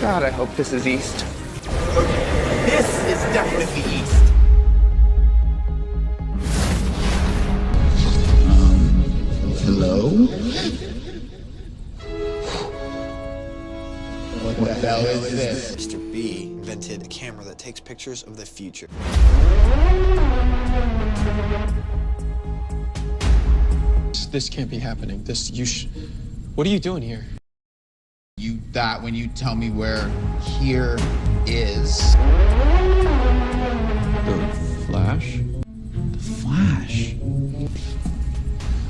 God, I hope this is east. This is definitely east. Hello? What the hell is this? Mr. B invented a camera that takes pictures of the future. This can't be happening. What are you doing here? When you tell me where here is. The Flash? The Flash?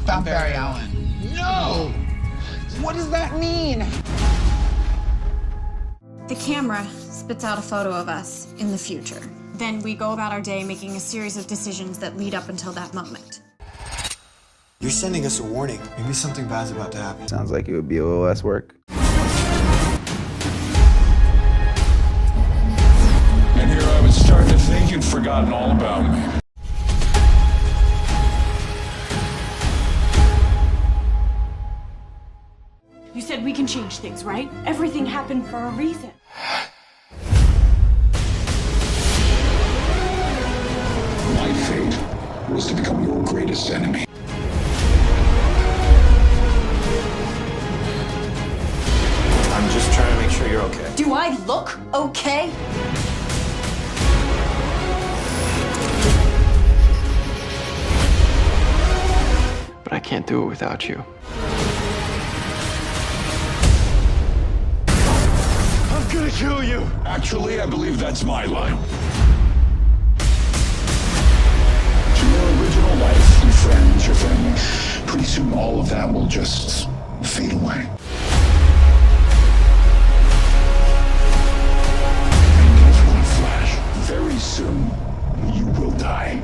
Found Barry Allen. No! What does that mean? The camera spits out a photo of us in the future. Then we go about our day making a series of decisions that lead up until that moment. You're sending us a warning. Maybe something bad's about to happen. Sounds like it would be a little less work. And here I was starting to think you'd forgotten all about me. You said we can change things, right? Everything happened for a reason. My fate was to become your greatest enemy. I'm just trying to make sure you're okay. Do I look okay? But I can't do it without you. I'm gonna kill you! Actually, I believe that's my line. To your original life, your friends, your family, pretty soon all of that will just fade away. And guess what, Flash? Very soon, you will die.